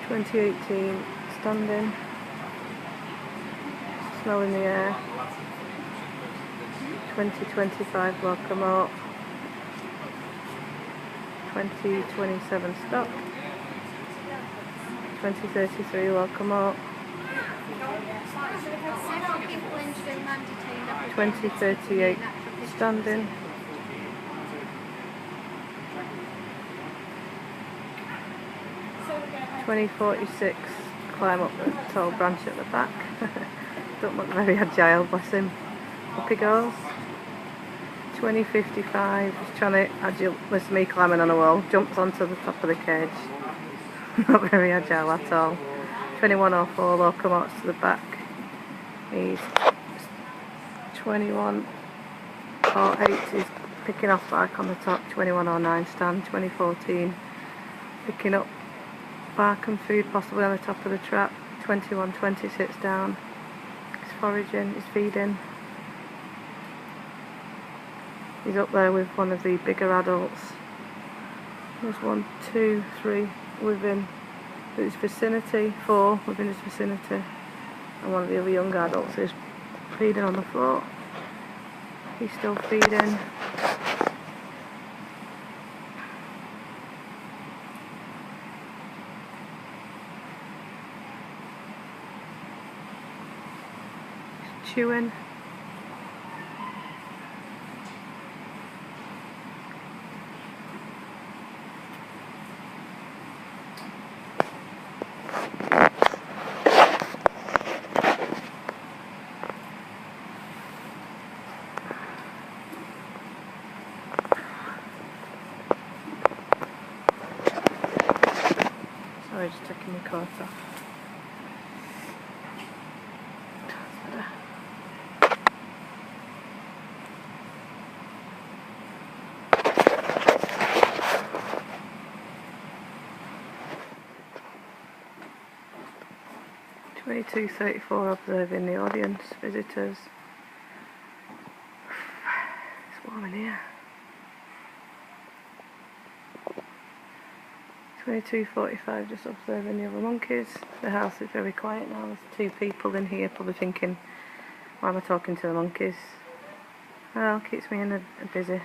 2018 standing, snow in the air. 2025 Locomote, 2027 stock, 2033 Locomote, 2038 standing, 2046 climb up the tall branch at the back. Don't look very agile, bless him. Up he goes. 2055 is trying to agile. Listen to me climbing on a wall. Jumps onto the top of the cage. Not very agile at all. 2104 Locomotes to the back. He's 2108 is picking off bark on the top. 2109 stand. 2014 picking up bark and food possibly on the top of the trap. 2120 sits down. He's foraging, he's feeding. He's up there with one of the bigger adults. There's 1, 2, 3 within his vicinity, 4 within his vicinity, and one of the other young adults is feeding on the floor. He's still feeding. He's chewing. Sorry, just taking my coat off. 2234 observing the audience, visitors. It's warm in here. 2245 just observing the other monkeys. The house is very quiet now. There's 2 people in here probably thinking, why am I talking to the monkeys? Well, keeps me in a busy.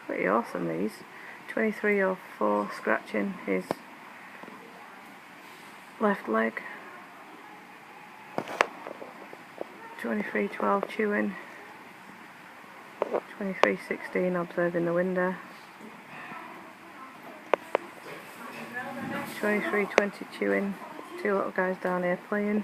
Pretty awesome these. 2304 scratching his left leg. 2312 chewing. 2316 observing the window. 2320 chewing. 2 little guys down here playing.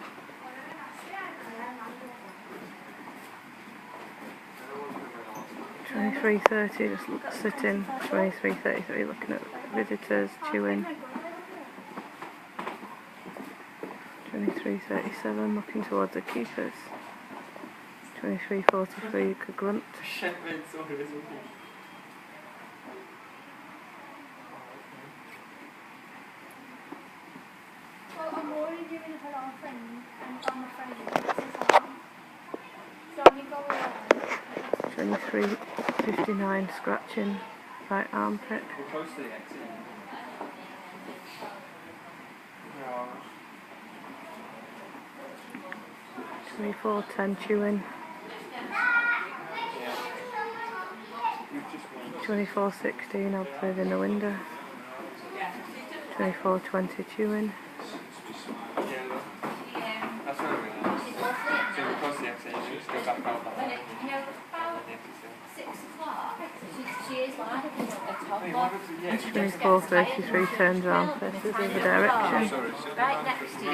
2330 just sitting. 2333 looking at visitors, chewing. 2337 looking towards the keepers. 2343 could grunt. Well, I'm already doing it for our friends and I'm a friend. So you go around. 2359 scratching right armpit. 2410 chewing. 2416 observing the window. 2420 chewing. 2433 turns around, faces the other direction. Right next to you.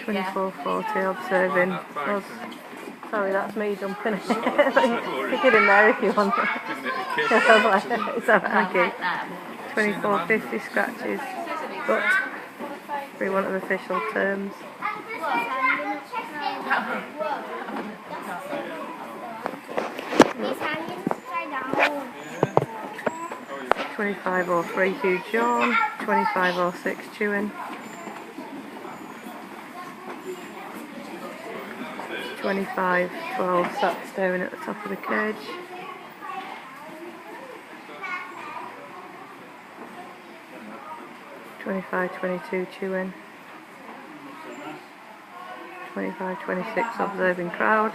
2440 observing us. Sorry, that's me jumping. You get in there if you want. It's alright, thank you. 2450 scratches, but we want an official terms. 2503 huge yawn. 2506 chewing. 2512 sat staring at the top of the cage. 25-22 chewing. 25-26 observing crowd.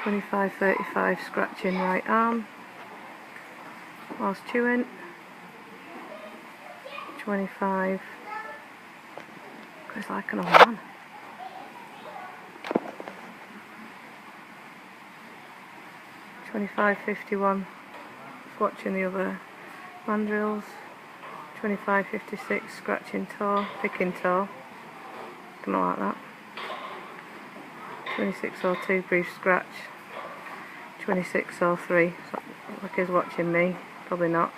25-35 scratching right arm whilst chewing. 25, it's like an old man. 25-51 swatching the other mandrills. 25-56 scratching toe, picking toe, don't like that. 26-02 brief scratch. 26-03, like he's watching me, probably not.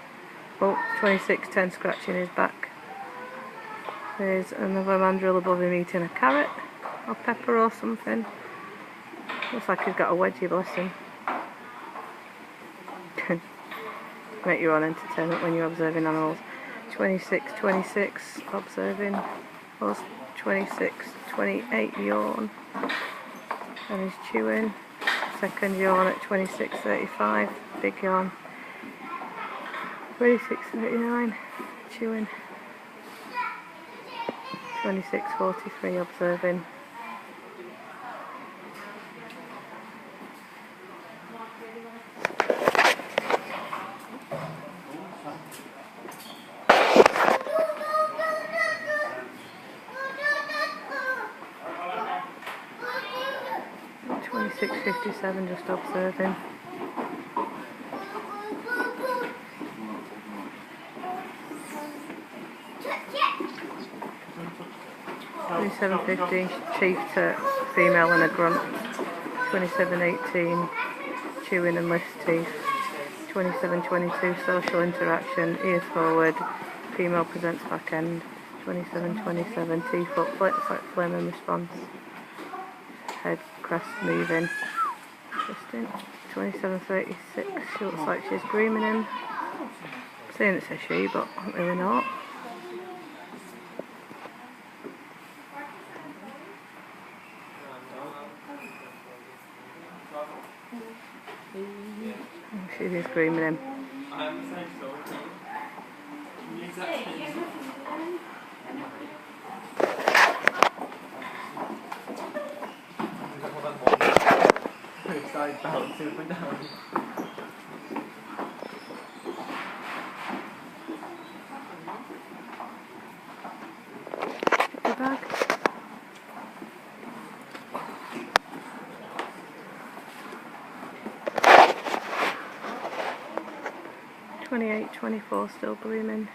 Oh, 26-10 scratching his back. There's another mandrill above him eating a carrot or pepper or something. Looks like he's got a wedgie, bless him. Make your own entertainment when you're observing animals. 26-26 observing horse. 26-28 yawn and he's chewing. Second yawn at 26-35, big yawn. 26-39 chewing. 26-43 observing. 26-57 just observing. 27-15 chief to female and a grunt. 27-18 chewing and lifts teeth. 27-22 social interaction, ears forward, female presents back end. 27-27 T-foot flips like flame and response. Head crest moving. Interesting. 27-36, she looks like she's grooming him. I'm saying it's a she, but I'm really not. She is grooming him. Bouncing up and down. Your bag. Twenty-eight, 24 still blooming.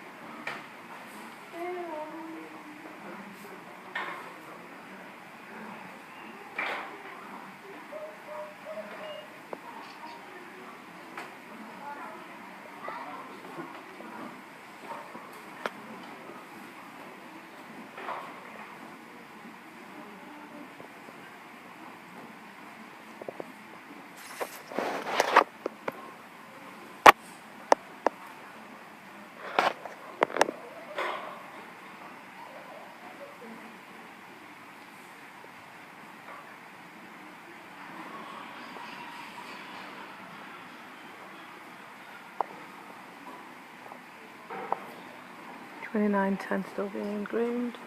(29:10) still being groomed.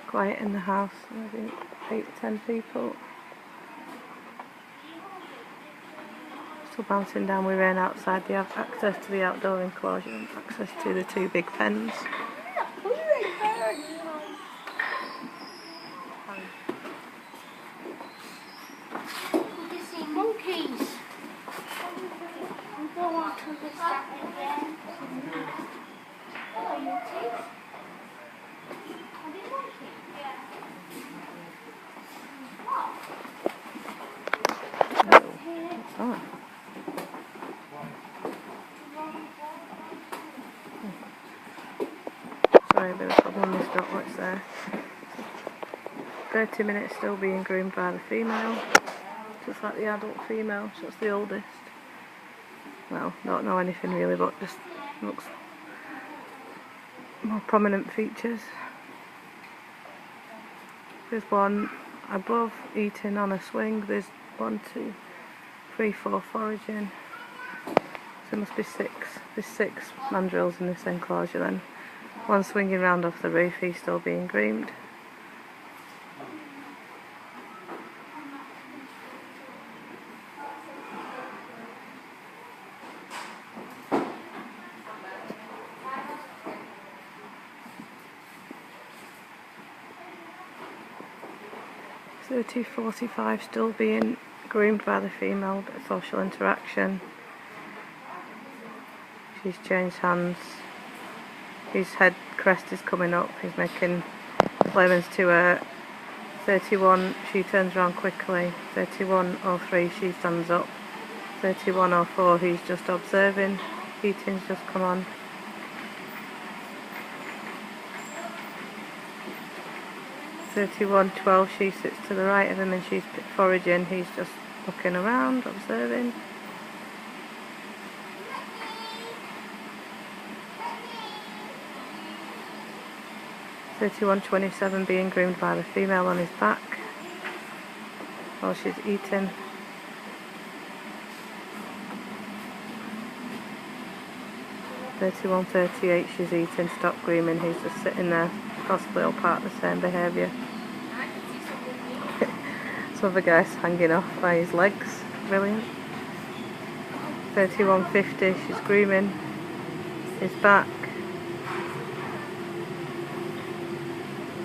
Quiet in the house, maybe 8-10 people. Still bouncing down with rain outside. They have access to the outdoor enclosure and access to the two big pens. You see monkeys. We don't want to miss that again. Oh, monkeys. Are they monkeys? Yeah. What's that? Sorry, a bit of a problem with this droplet's there. 30 minutes still being groomed by the female. Just like the adult female, so it's the oldest. Well, don't know anything really, but just looks more prominent features. There's one above eating on a swing. There's 1, 2, 3, 4 foraging. So there must be six. There's 6 mandrills in this enclosure then. One swinging round off the roof, he's still being groomed. So 245 still being groomed by the female, bit of social interaction. She's changed hands. His head crest is coming up, he's making lemons to her. 31, she turns around quickly. 31:03, she stands up. 31:04, he's just observing. Eating's just come on. 31:12, she sits to the right of him and she's foraging. He's just looking around, observing. (31:27) being groomed by the female on his back while she's eating. 31:38, she's eating, stop grooming, he's just sitting there, possibly all part of the same behaviour. So the guy's hanging off by his legs, brilliant. 31:50, she's grooming his back.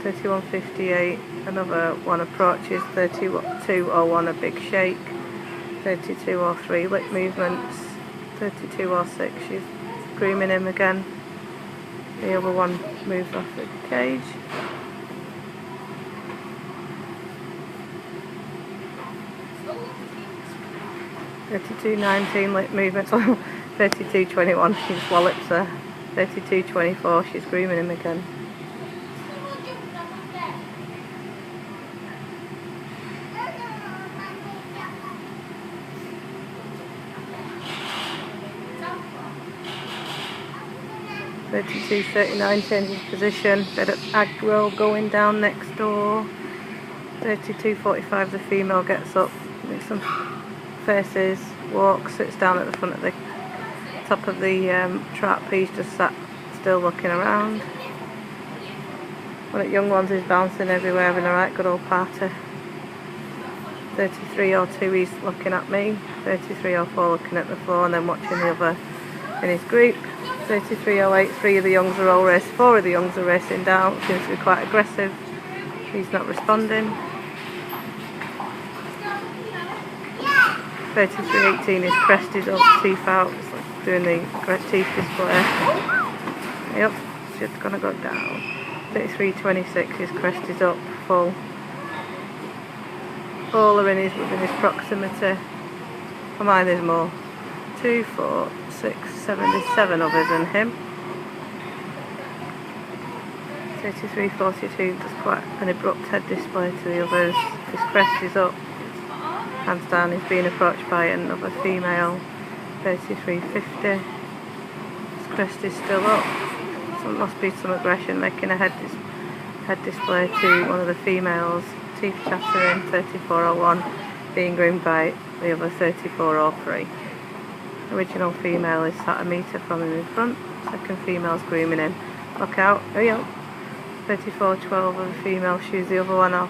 31:58, another one approaches. 32:01, a big shake. 32:03, lip movements. 32:06, she's grooming him again. The other one moves off the cage. 32:19, lip movements. 32:21, she wallops her. 32:24, she's grooming him again. 32:39, changes position, bit of aggro going down next door. 32:45, the female gets up, makes some faces, walks, sits down at the front of the top of the trap. He's just sat still looking around. One of the young ones is bouncing everywhere, having a right good old party. 33:02, he's looking at me. 33:04, looking at the floor and then watching the other in his group. 33:08, 3 of the youngs are all racing, 4 of the youngs are racing down, seems to be quite aggressive. He's not responding. 33:18, his crest is up, teeth out, it's like doing the teeth display. Yep, it's just gonna go down. 33:26, his crest is up, full. All are within his proximity. Oh my, there's more. 2, 4, 6, 7, there's 7 others than him. 33:42, there's quite an abrupt head display to the others. His crest is up, hands down, he's being approached by another female. 33:50, his crest is still up. So it must be some aggression, making a head display to one of the females. Teeth chattering. 34:01, being groomed by the other. 34:03. Original female is sat a metre from him in front. Second female's grooming him. Look out, hurry up. 34:12, of the female shoes the other one off.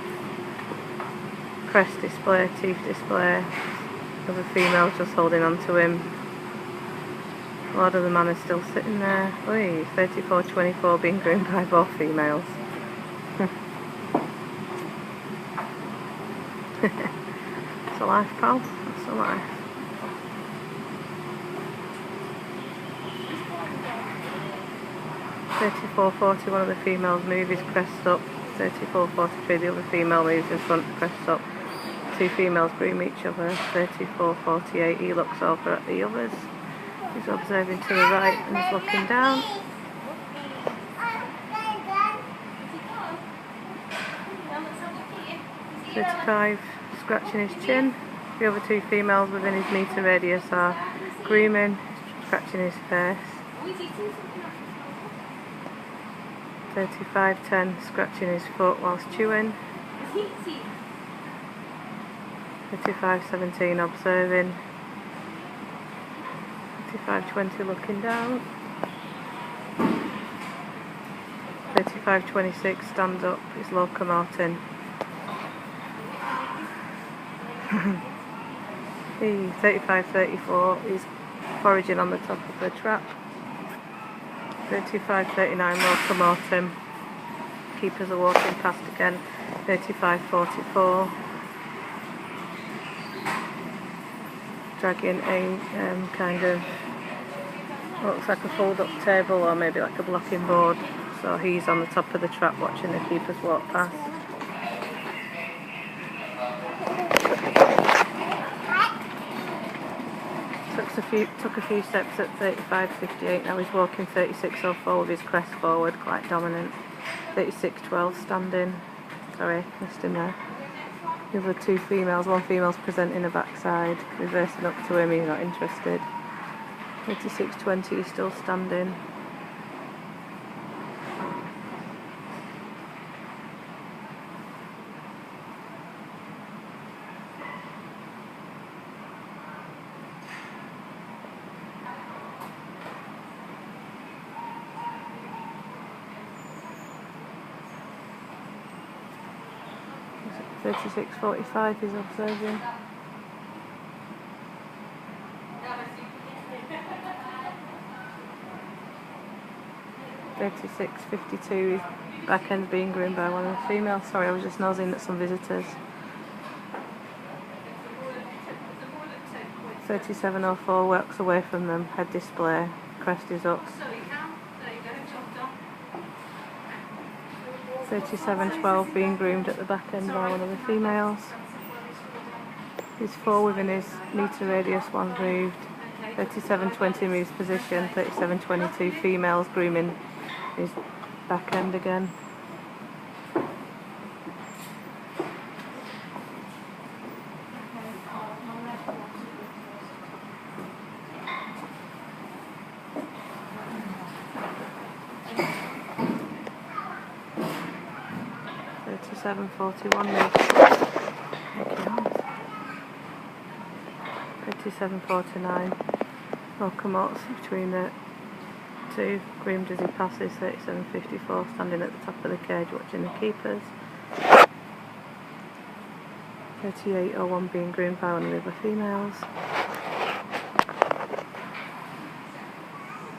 Crest display, teeth display. The other female's just holding on to him. Lord of the man is still sitting there. Oi, 34:24, being groomed by both females. It's a life, pal. That's a life. 34:40, one of the females moves his crest up. 34:43, the other female moves in front, crest up. 2 females groom each other. 34:48, he looks over at the others. He's observing to the right and is looking down. 35, scratching his chin. The other 2 females within his metre radius are grooming, scratching his face. 35:10, scratching his foot whilst chewing. 35:17, observing. 35.20 looking down. 35.26 stands up, it's Locomotin. The 35.34 is foraging on the top of the trap. 35.39 Locomotin. Keepers are walking past again. 35.44. Dragging a kind of, looks like a fold-up table or maybe like a blocking board. So he's on the top of the trap watching the keepers walk past. Took a few steps at 35.58, now he's walking 36.04 with his crest forward, quite dominant. 36.12 standing. Sorry, missed him there. The other two females, one female's presenting a backside, reversing up to him, he's not interested. 36.20, he's still standing. It's 36.45 he's observing. $36.52 his back end's being groomed by one of the females. Sorry, I was just nosing at some visitors. 37.04 works away from them, head display, crest is up. 37.12 being groomed at the back end by one of the females. He's 4 within his metre radius, one's moved. 37.20 moves position. 37.22 females grooming his back end again. $37.41 moves. 37.49 locomotes between the two, groomed as he passes. 37.54 standing at the top of the cage watching the keepers. 38.01 being groomed by one of the other females.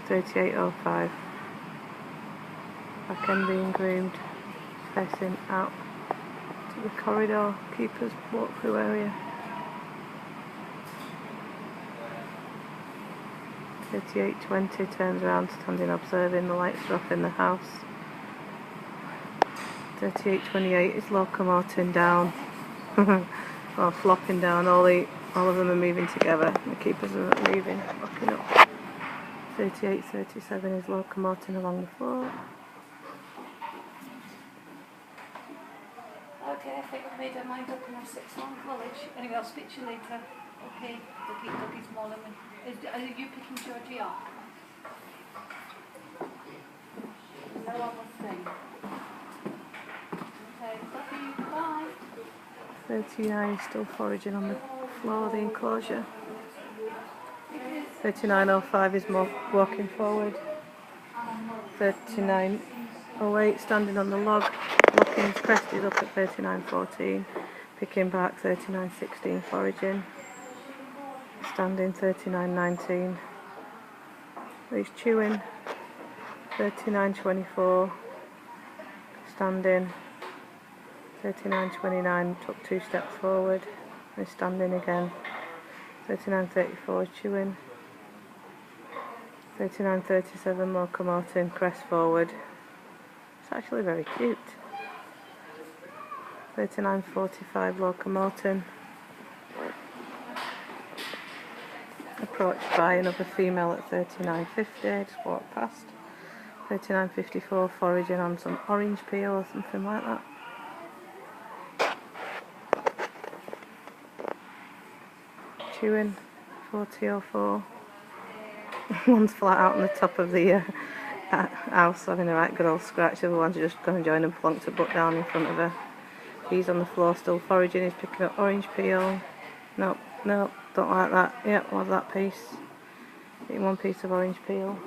38.05 back end being groomed, facing out to the corridor, keepers walk through area. 38.20 turns around, standing observing, the lights are off in the house. 38.28 is locomoting down, or flopping down, all of them are moving together, the keepers are not moving, locking up. 38.37 is locomoting along the floor. Okay, I think I've made my mind up and I've 6 on college. Anyway, I'll speak to you later. Okay, Dougie's smaller than me. Are you picking Georgie up? No other thing. Okay, love you, bye. 39 still foraging on the floor of the enclosure. 39.05 is more walking forward. 39.08 standing on the log, locking his crest is up at 39.14, picking back 39.16 foraging, standing 39.19, he's chewing. 39.24 standing. 39.29 took 2 steps forward, he's standing again. 39.34 chewing. 39.37 locomoting, crest forward. It's actually very cute. 39.45 locomoting. Approached by another female at 39.50, just walked past. 39.54 foraging on some orange peel or something like that. Chewing. 40.04. One's flat out on the top of the house having a right good old scratch, the other one's just going to join and plonked a butt down in front of her. He's on the floor still foraging, he's picking up orange peel. Nope, nope, don't like that. Yep, what's that piece? Eating one piece of orange peel.